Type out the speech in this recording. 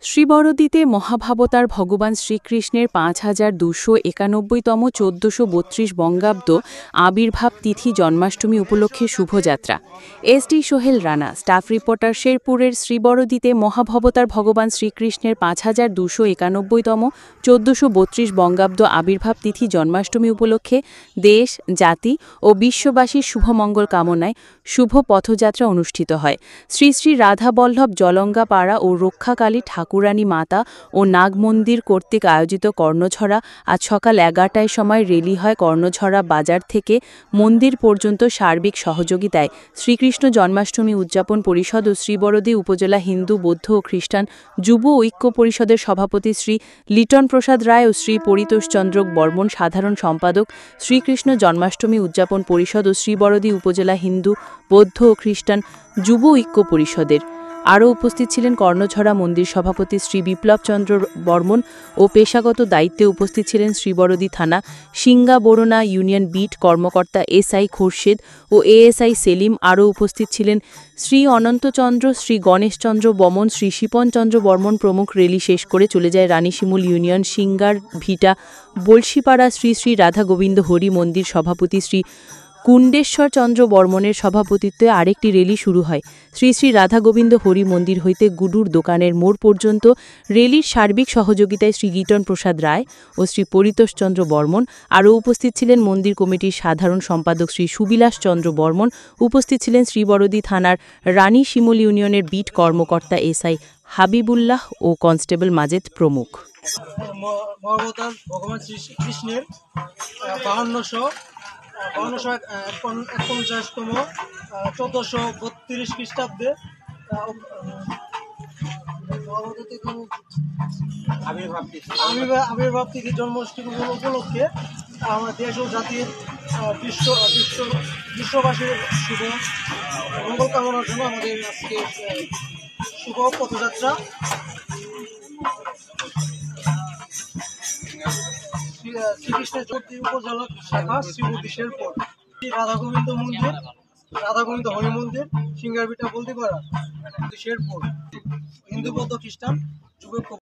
শ্রীবরদীতে মহাভাবতার ভগবান শ্রীকৃষ্ণের ৫,২৯১তম ১৪৩২ বঙ্গাব্দ আবির্ভাব তিথি জন্মাষ্টমী উপলক্ষে শুভযাত্রা। SD Sohel Rana, staff reporter, শেরপুরের শ্রীবরদীতে মহাভাবতার ভগবান শ্রীকৃষ্ণের ৫,২৯১তম ১৪৩২ বঙ্গাব্দ আবির্ভাব তিথি জন্মাষ্টমী উপলক্ষে দেশ, জাতি ও বিশ্ববাসীর শুভমঙ্গল কামনায় শুভ পথযাত্রা অনুষ্ঠিত হয়। শ্রী শ্রী রাধাবল্লভ জলঙ্গাপাড়া ও রক্ষাকালী ঠাকুরানী মাতা ও নাগমন্দির কর্তৃক আয়োজিত কর্ণঝরা আজ সকাল ১১টায় সময় রেলি হয় কর্ণঝরা বাজার থেকে মন্দির পর্যন্ত সার্বিক সহযোগিতায় শ্রীকৃষ্ণ জন্মাষ্টমী উদযাপন পরিষদ ও শ্রীবরদী উপজেলা হিন্দু, বৌদ্ধ ও খ্রিস্টান যুব ঐক্য পরিষদের সভাপতি শ্রী লিটন প্রসাদ রায় ও শ্রী পরিতোষ চন্দ্র বর্মন, সাধারণ সম্পাদক শ্রীকৃষ্ণ জন্মাষ্টমী উদযাপন পরিষদ ও শ্রীবরদী উপজেলা হিন্দু, বৌদ্ধ ও খ্রিস্টান যুব ঐক্য পরিষদের। আরও উপস্থিত ছিলেন কর্ণঝরা মন্দির সভাপতি শ্রী বিপ্লব চন্দ্র বর্মন ও পেশাগত দায়িত্বে উপস্থিত ছিলেন শ্রীবরদী থানা সিঙ্গাবোরোনা ইউনিয়ন বিট কর্মকর্তা এসআই খোরশেদ ও এএসআই সেলিম। আরও উপস্থিত ছিলেন শ্রী অনন্তচন্দ্র, শ্রী গণেশচন্দ্র বমন, শ্রী শিপনচন্দ্র বর্মন প্রমুখ। রেলি শেষ করে চলে যায় রানীশিমুল ইউনিয়ন সিঙ্গার ভিটা বলশিপাড়া শ্রী শ্রী রাধা গোবিন্দ হরি মন্দির সভাপতি শ্রী কুণ্ডেশ্বর চন্দ্র বর্মনের সভাপতিত্বে আরেকটি রেলি শুরু হয় শ্রী শ্রী রাধা গোবিন্দ হরি মন্দির হইতে গুডুর দোকানের মোড় পর্যন্ত। রেলির সার্বিক সহযোগিতায় শ্রী গীটন প্রসাদ রায় ও শ্রী পরিতোষ চন্দ্র বর্মন। আরও উপস্থিত ছিলেন মন্দির কমিটির সাধারণ সম্পাদক শ্রী সুবিলাস চন্দ্র বর্মন। উপস্থিত ছিলেন শ্রীবরদী থানার রানী শিমুল ইউনিয়নের বিট কর্মকর্তা এসআই হাবিবুল্লাহ ও কনস্টেবল মাজেদ প্রমুখ। ভগবান শ্রীকৃষ্ণের ৫,৫৫১তম ১৪৩২ খ্রিস্টাব্দে আবির্ভাব তিথি জন্মাষ্টমী উপলক্ষে আমার দেশ ও জাতির বিশ্ববাসীর শুভ মঙ্গল কামনার জন্য আমাদের আজকে শুভ পথযাত্রা। শ্রীকৃষ্ণের চৌদ্দী উপজেলা শাখা শ্রীবরদী শেরপুর শ্রী রাধা গোবিন্দ হরি মন্দির সিঙ্গারভিটা বলতে পারা শেরপুর হিন্দু, বৌদ্ধ, খ্রিস্টান যুব